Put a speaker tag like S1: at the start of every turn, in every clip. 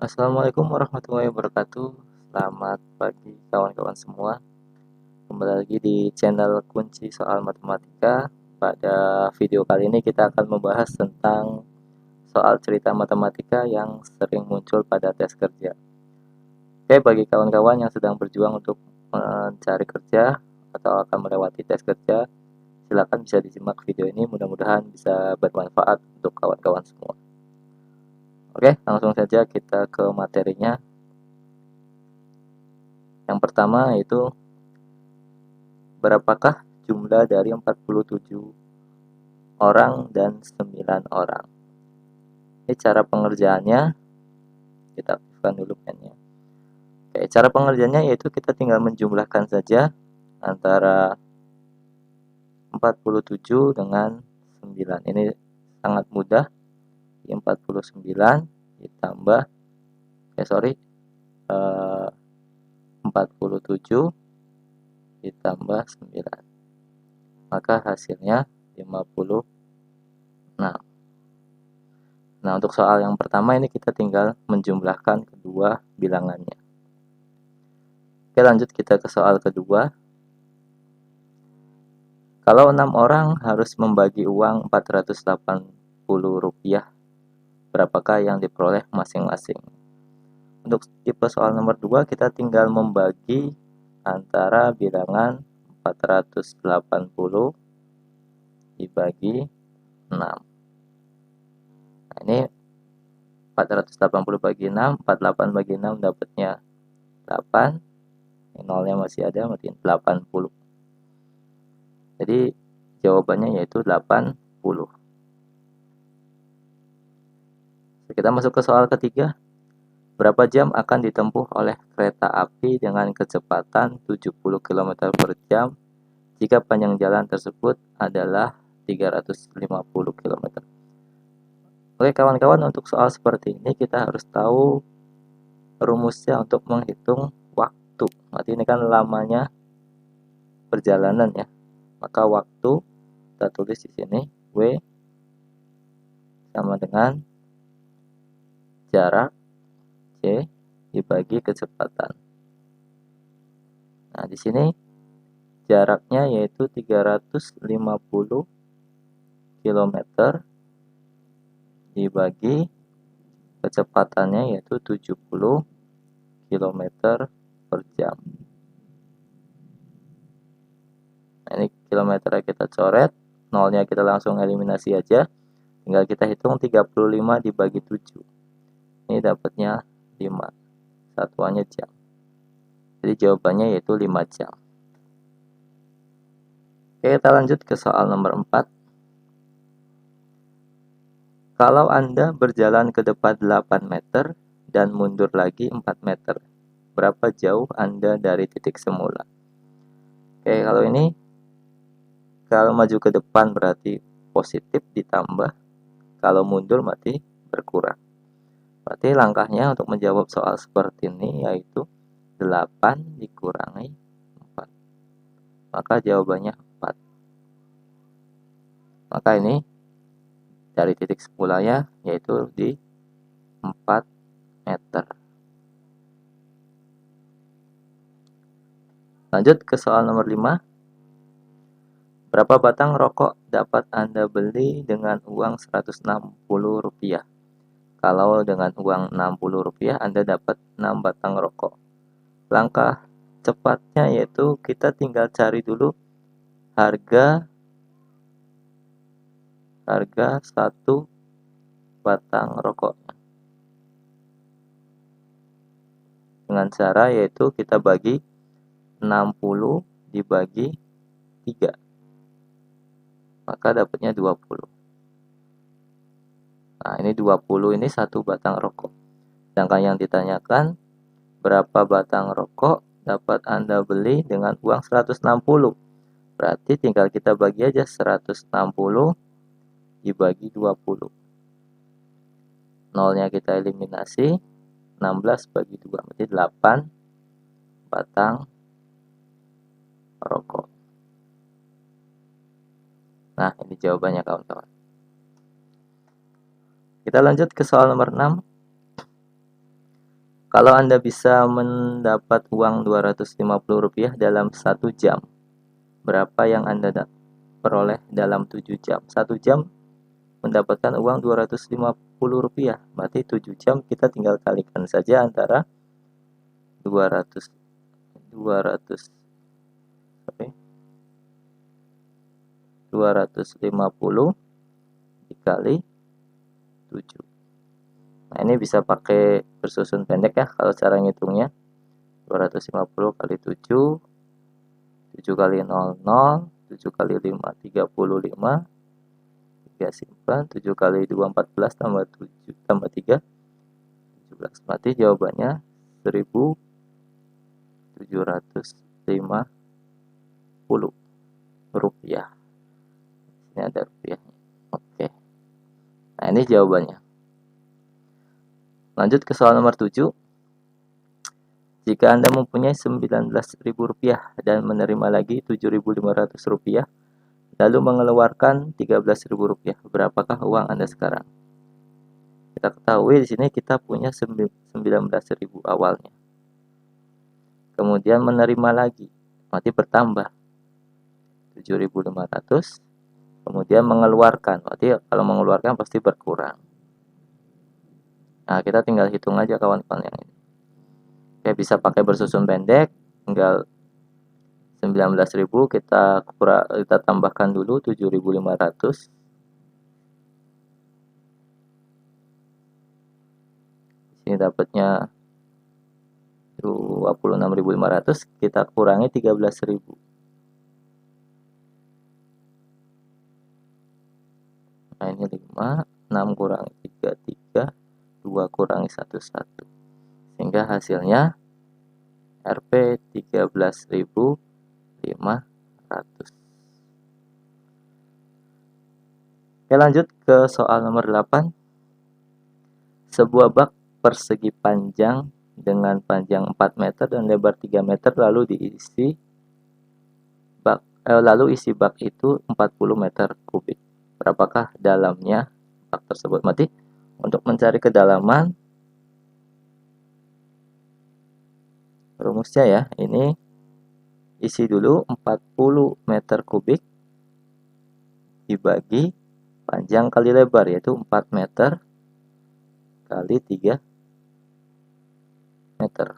S1: Assalamualaikum warahmatullahi wabarakatuh. Selamat pagi kawan-kawan semua. Kembali lagi di channel Kunci Soal Matematika. Pada video kali ini kita akan membahas tentang soal cerita matematika yang sering muncul pada tes kerja. Oke, bagi kawan-kawan yang sedang berjuang untuk mencari kerja atau akan melewati tes kerja, silakan bisa disimak video ini. Mudah-mudahan bisa bermanfaat untuk kawan-kawan semua. Oke, langsung saja kita ke materinya. Yang pertama yaitu berapakah jumlah dari 47 orang dan 9 orang. Ini cara pengerjaannya, kita aktifkan dulu pennya. Oke, cara pengerjaannya yaitu kita tinggal menjumlahkan saja antara 47 dengan 9. Ini sangat mudah. 49 ditambah 47 ditambah 9. Maka hasilnya 56. Nah, untuk soal yang pertama ini kita tinggal menjumlahkan kedua bilangannya. Oke, lanjut kita ke soal kedua. Kalau 6 orang harus membagi uang Rp480, berapakah yang diperoleh masing-masing? Untuk tipe soal nomor 2 kita tinggal membagi antara bilangan 480 dibagi 6. Nah, ini 480 bagi 6, 48 bagi 6 dapatnya 8. Nolnya masih ada, berarti 80. Jadi jawabannya yaitu 80. Kita masuk ke soal ketiga. Berapa jam akan ditempuh oleh kereta api dengan kecepatan 70 km per jam jika panjang jalan tersebut adalah 350 km? Oke kawan-kawan, untuk soal seperti ini kita harus tahu rumusnya untuk menghitung waktu. Berarti ini kan lamanya perjalanan ya. Maka waktu kita tulis di sini W sama dengan jarak C dibagi kecepatan. Nah, di sini jaraknya yaitu 350 km dibagi kecepatannya yaitu 70 km per jam. Nah, ini kilometernya kita coret, nolnya kita langsung eliminasi aja. Tinggal kita hitung 35 dibagi 7. Ini dapatnya 5. Satuannya jam. Jadi jawabannya yaitu 5 jam. Oke, kita lanjut ke soal nomor 4. Kalau Anda berjalan ke depan 8 meter dan mundur lagi 4 meter, berapa jauh Anda dari titik semula? Oke, kalau maju ke depan berarti positif ditambah, kalau mundur berarti berkurang. Berarti langkahnya untuk menjawab soal seperti ini yaitu 8 dikurangi 4. Maka jawabannya 4. Maka ini dari titik semulanya yaitu di 4 meter. Lanjut ke soal nomor 5. Berapa batang rokok dapat Anda beli dengan uang Rp160? Kalau dengan uang Rp60 Anda dapat 6 batang rokok. Langkah cepatnya yaitu kita tinggal cari dulu harga satu batang rokok. Dengan cara yaitu kita bagi 60 dibagi 3. Maka dapatnya 20. Nah, ini 20 ini satu batang rokok. Sedangkan yang ditanyakan berapa batang rokok dapat Anda beli dengan uang 160. Berarti tinggal kita bagi aja 160 dibagi 20. Nolnya kita eliminasi, 16 bagi 2 berarti 8 batang rokok. Nah, ini jawabannya kawan-kawan. Kita lanjut ke soal nomor 6. Kalau Anda bisa mendapat uang Rp250 dalam 1 jam, berapa yang Anda peroleh dalam 7 jam? 1 jam mendapatkan uang Rp250. Berarti 7 jam kita tinggal kalikan saja antara 200 200 250 dikali 7. Nah, ini bisa pakai bersusun pendek ya kalau cara ngitungnya. 250 kali 7, 7 kali 00, 7 kali 5 35, 3 simpan, 7 kali 2 14 tambah 7 tambah 3 17. Berarti jawabannya Rp1.750. Ini ada rupiahnya. Oke. Nah, ini jawabannya. Lanjut ke soal nomor 7. Jika Anda mempunyai Rp19.000 dan menerima lagi Rp7.500, lalu mengeluarkan Rp13.000, berapakah uang Anda sekarang? Kita ketahui di sini kita punya 19.000 awalnya. Kemudian menerima lagi, berarti bertambah 7.500. Kemudian mengeluarkan, berarti kalau mengeluarkan pasti berkurang. Nah, kita tinggal hitung aja kawan-kawan yang ini. Oke, bisa pakai bersusun pendek, tinggal 19.000 kita tambahkan dulu 7.500. Ini dapatnya 26.500, kita kurangi 13.000. Nah, ini 5, 6 kurangi 3, 3, 2 kurangi 1, 1. Sehingga hasilnya Rp 13.500. Oke, lanjut ke soal nomor 8. Sebuah bak persegi panjang dengan panjang 4 meter dan lebar 3 meter lalu isi bak itu 40 meter kubik. Berapakah dalamnya bak tersebut? Berarti untuk mencari kedalaman, rumusnya ya, ini isi dulu 40 meter kubik dibagi panjang kali lebar, yaitu 4 meter kali 3 meter.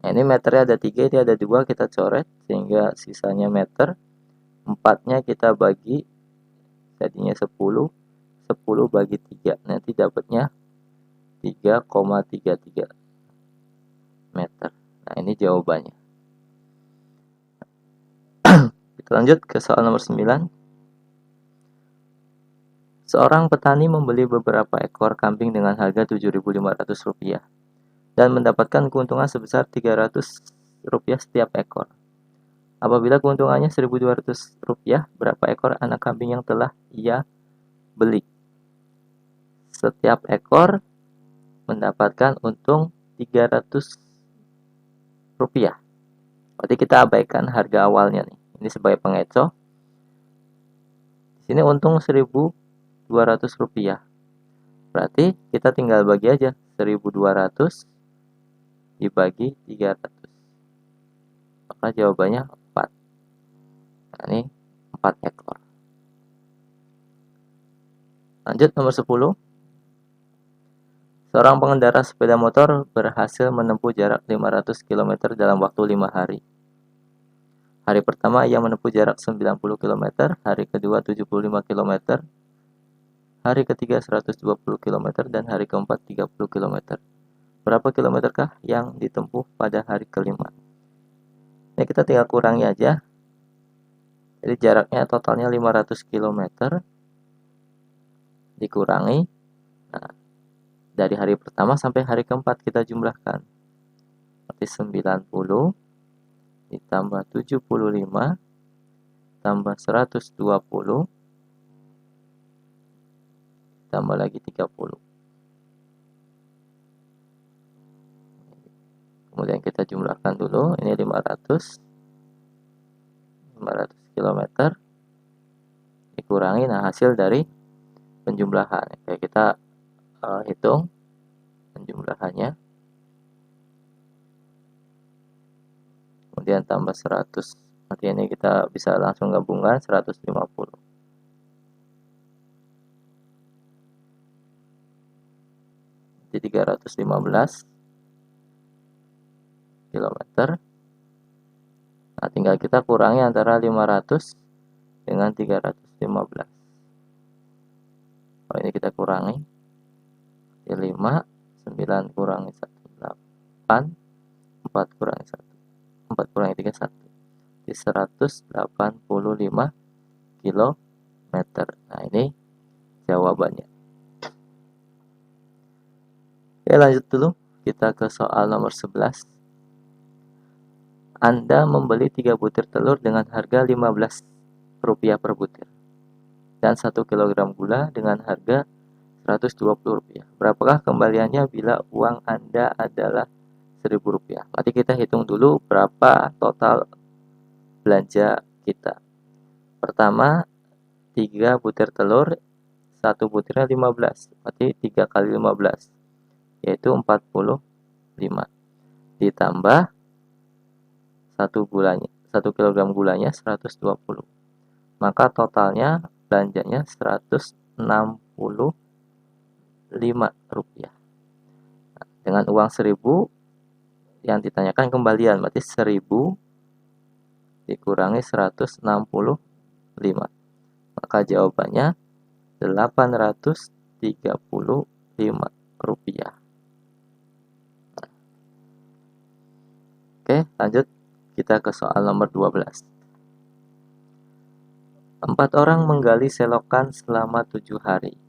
S1: Nah, ini meternya ada 3, ini ada 2, kita coret sehingga sisanya meter. 4-nya kita bagi, jadinya 10, 10 bagi 3, nanti dapatnya 3,33 meter. Nah, ini jawabannya. Kita lanjut ke soal nomor 9. Seorang petani membeli beberapa ekor kambing dengan harga Rp7.500 dan mendapatkan keuntungan sebesar Rp300 setiap ekor. Apabila keuntungannya Rp1.200, berapa ekor anak kambing yang telah ia beli? Setiap ekor mendapatkan untung Rp300. Berarti kita abaikan harga awalnya nih. Ini sebagai pengecoh. Di sini untung Rp1.200. Berarti kita tinggal bagi aja 1.200 dibagi 300. Maka jawabannya 4. Nah, ini 4 ekor. Lanjut nomor 10. Seorang pengendara sepeda motor berhasil menempuh jarak 500 km dalam waktu 5 hari. Hari pertama ia menempuh jarak 90 km, hari kedua 75 km, hari ketiga 120 km, dan hari keempat 30 km. Berapa kilometerkah yang ditempuh pada hari kelima? Ini kita tinggal kurangi aja. Jadi jaraknya totalnya 500 km dikurangi. Nah, dari hari pertama sampai hari keempat kita jumlahkan. Berarti 90 ditambah 75 tambah 120 tambah lagi 30. Kemudian kita jumlahkan dulu, ini 500 km dikurangi, nah hasil dari penjumlahan. Kayak kita hitung penjumlahannya, kemudian tambah 100. Nanti ini kita bisa langsung gabungkan 150. Jadi 315 km. Nah, tinggal kita kurangi antara 500 dengan 315. Oh, ini kita kurangi. 5, 9 kurangi 1, 8, 4 kurangi 1, 4 kurangi 3, 1. Di 185 km. Nah, ini jawabannya. Oke, lanjut dulu. Kita ke soal nomor 11. Anda membeli 3 butir telur dengan harga Rp15 per butir dan 1 kg gula dengan harga Rp120. Berapakah kembaliannya bila uang Anda adalah Rp1.000? Nanti kita hitung dulu berapa total belanja kita. Pertama, 3 butir telur, 1 butirnya 15, berarti 3 kali 15, yaitu 45. Ditambah 1 kg gulanya 120. Maka totalnya belanjanya Rp165. Dengan uang 1.000 yang ditanyakan kembalian, berarti 1.000 dikurangi 165. Maka jawabannya Rp835. Oke, lanjut kita ke soal nomor 12. 4 orang menggali selokan selama 7 hari.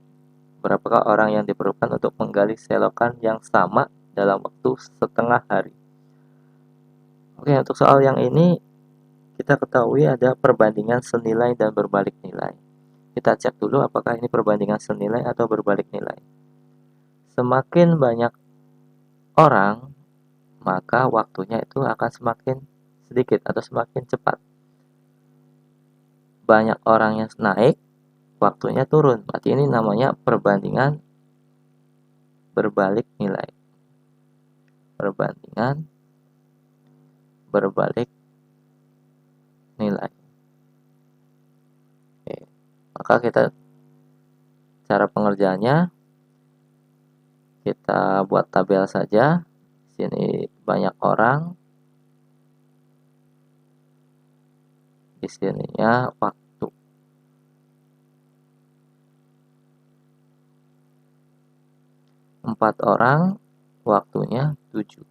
S1: Berapakah orang yang diperlukan untuk menggali selokan yang sama dalam waktu setengah hari? Oke, untuk soal yang ini kita ketahui ada perbandingan senilai dan berbalik nilai. Kita cek dulu apakah ini perbandingan senilai atau berbalik nilai. Semakin banyak orang, maka waktunya itu akan semakin sedikit atau semakin cepat. Banyak orang yang naik, waktunya turun. Berarti ini namanya perbandingan berbalik nilai. Perbandingan berbalik nilai. Oke. Maka cara pengerjaannya kita buat tabel saja. Sini banyak orang, di sininya waktu. Empat orang, waktunya 7.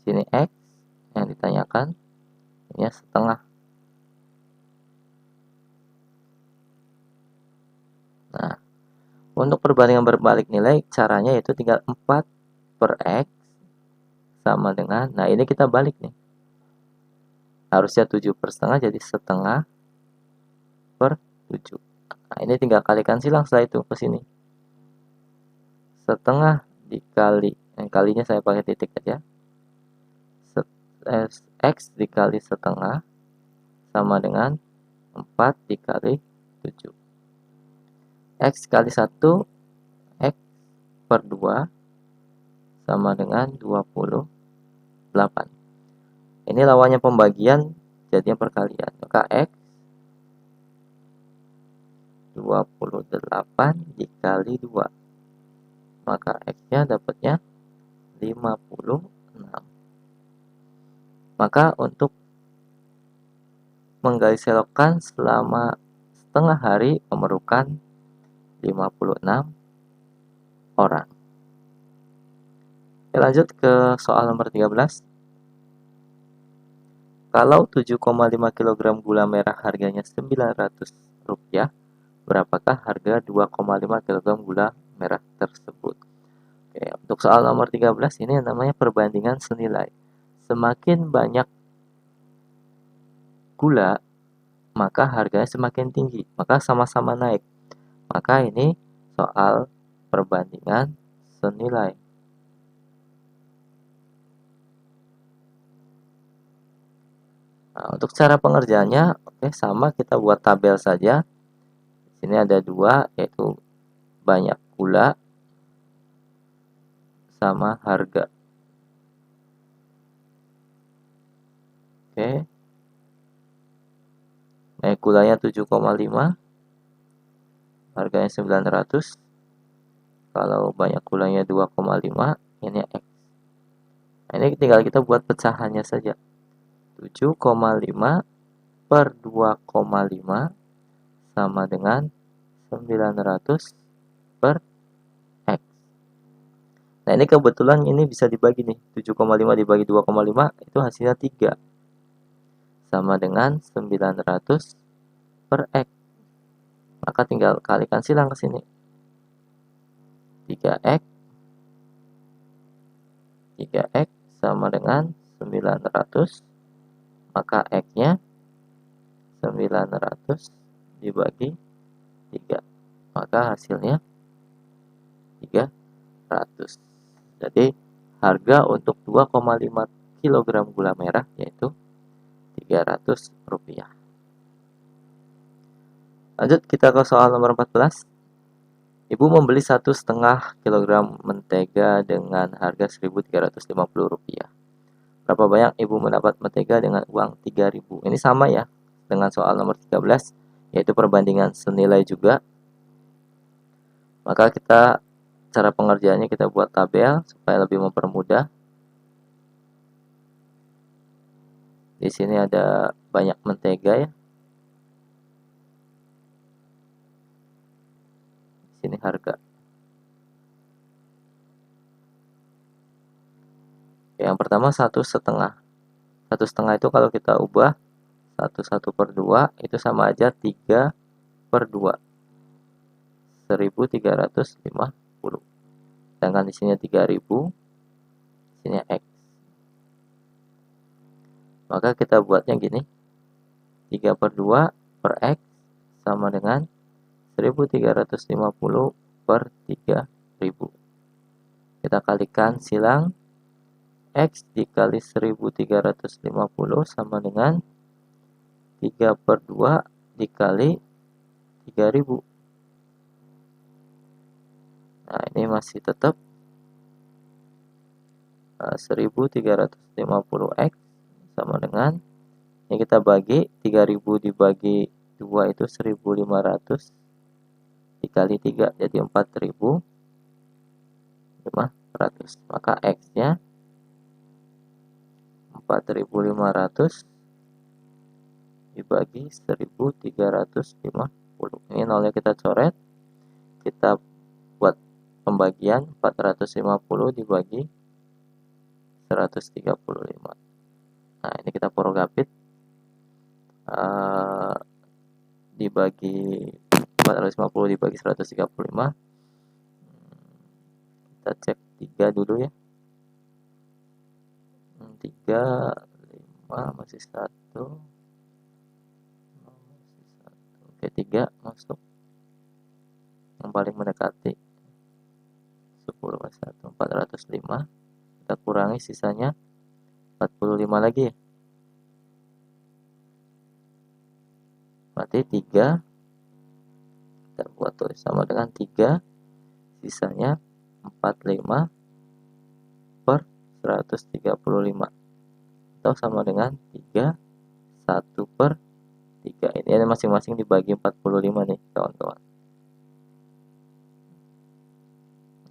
S1: Sini X yang ditanyakan, ini setengah. Nah, untuk perbandingan berbalik nilai, caranya yaitu tinggal 4 per X sama dengan, nah ini kita balik nih. Harusnya 7 per setengah, jadi setengah per 7. Nah, ini tinggal kalikan silang setelah itu ke sini. Setengah dikali, kalinya saya pakai titik aja. X dikali setengah sama dengan 4 dikali 7. X kali 1, X per 2 sama dengan 28. Ini lawannya pembagian, jadinya perkalian. Maka X 28 dikali 2. Maka X-nya dapatnya 56. Maka untuk menggali selokan selama setengah hari memerlukan 56 orang. Oke, lanjut ke soal nomor 13. Kalau 7,5 kg gula merah harganya Rp900, berapakah harga 2,5 kg gula merah tersebut? Oke, untuk soal nomor 13 ini namanya perbandingan senilai. Semakin banyak gula, maka harganya semakin tinggi, maka sama-sama naik. Maka ini soal perbandingan senilai. Nah, untuk cara pengerjaannya, oke, sama, kita buat tabel saja. Sini ada 2, yaitu banyak gula sama harga. Oke. Naik gulanya 7,5, harganya 900. Kalau banyak gulanya 2,5, ini X. Nah, ini tinggal kita buat pecahannya saja. 7,5 per 2,5 sama dengan 900 per X. Nah, ini kebetulan ini bisa dibagi nih. 7,5 dibagi 2,5 itu hasilnya 3. Sama dengan 900 per X. Maka tinggal kalikan silang ke sini. 3X 3X sama dengan 900, maka X-nya 900 dibagi 3, maka hasilnya 300. Jadi harga untuk 2,5 kg gula merah yaitu Rp300. Lanjut kita ke soal nomor 14. Ibu membeli 1,5 kg mentega dengan harga Rp1.350. Berapa banyak ibu mendapat mentega dengan uang Rp3.000? Ini sama ya dengan soal nomor 13, yaitu perbandingan senilai juga. Maka cara pengerjaannya kita buat tabel supaya lebih mempermudah. Di sini ada banyak mentega ya. Di sini harga. Yang pertama 1,5. 1,5 itu kalau kita ubah 1/2 itu sama aja 3/2. 1.350. Sedangkan di sini 3.000, di sini X. Maka kita buatnya gini. 3/2 per X sama dengan 1.350 per 3.000. Kita kalikan silang. X dikali 1.350 sama dengan 3/2 dikali 3.000. Nah, ini masih tetap 1.350X sama dengan, ini kita bagi 3.000 dibagi 2 itu 1.500 dikali 3 jadi 4.500. Maka X-nya 4.500 dibagi 1.350. Ini nolnya kita coret. Kita buat pembagian 450 dibagi 135. Nah, ini kita porogapit. Dibagi 450 dibagi 135. Kita cek 3 dulu ya. 3, 5, masih 1. Oke, 3 masuk. Yang paling mendekati 10 plus 1, 405. Kita kurangi sisanya 45 lagi ya. Berarti 3 kita buat tulis sama dengan 3, sisanya 45 per 135 atau sama dengan 3, 1 per 3. Ini masing-masing dibagi 45 nih kawan-kawan.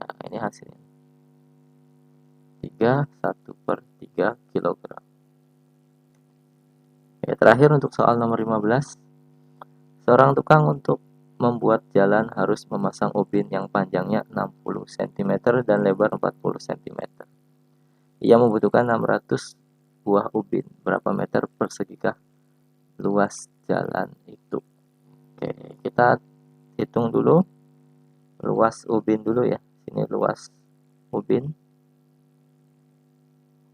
S1: Nah, ini hasilnya 3, 1 per 3 kg. Oke, terakhir untuk soal nomor 15. Seorang tukang untuk membuat jalan harus memasang ubin yang panjangnya 60 cm dan lebar 40 cm. Ia membutuhkan 600 buah ubin. Berapa meter persigikah luas jalan itu? Oke, kita hitung dulu luas ubin dulu ya. Sini luas ubin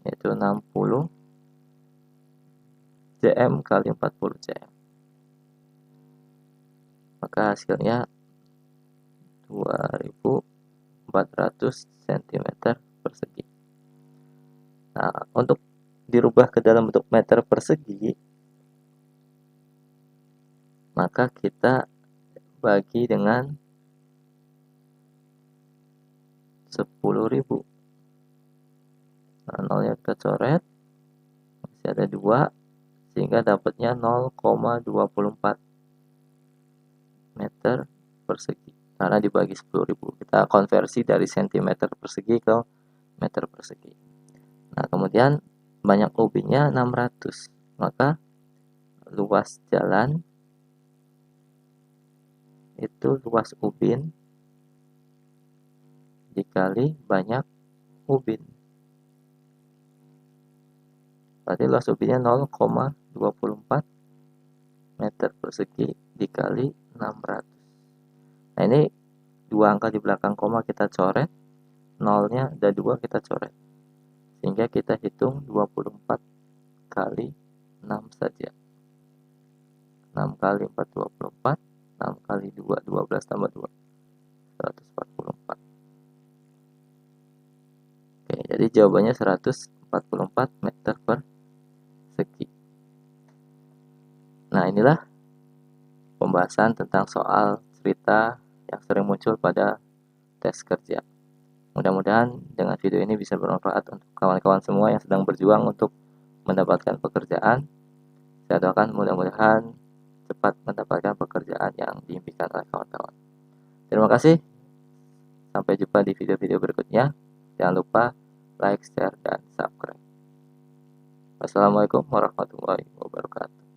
S1: yaitu 60 cm kali 40 cm. Maka hasilnya 2400 cm persegi. Nah, untuk dirubah ke dalam bentuk meter persegi, maka kita bagi dengan 10.000. Nah, nolnya kita coret, masih ada 2, sehingga dapatnya 0,24 meter persegi. Karena dibagi 10.000, kita konversi dari cm persegi ke meter persegi. Nah, kemudian banyak ubinnya 600, maka luas jalan itu luas ubin dikali banyak ubin. Berarti luas ubinnya 0,24 meter persegi dikali 600. Nah, ini dua angka di belakang koma kita coret, nolnya ada 2 kita coret, sehingga kita hitung 24 kali 6 saja. 6 kali 4 24, 6 kali 2 12 tambah 2 144. Oke, jadi jawabannya 144 meter persegi. Nah, inilah pembahasan tentang soal cerita yang sering muncul pada tes kerja. Mudah-mudahan dengan video ini bisa bermanfaat untuk kawan-kawan semua yang sedang berjuang untuk mendapatkan pekerjaan. Saya doakan mudah-mudahan cepat mendapatkan pekerjaan yang diimpikan oleh kawan-kawan. Terima kasih. Sampai jumpa di video-video berikutnya. Jangan lupa like, share, dan subscribe. Wassalamualaikum warahmatullahi wabarakatuh.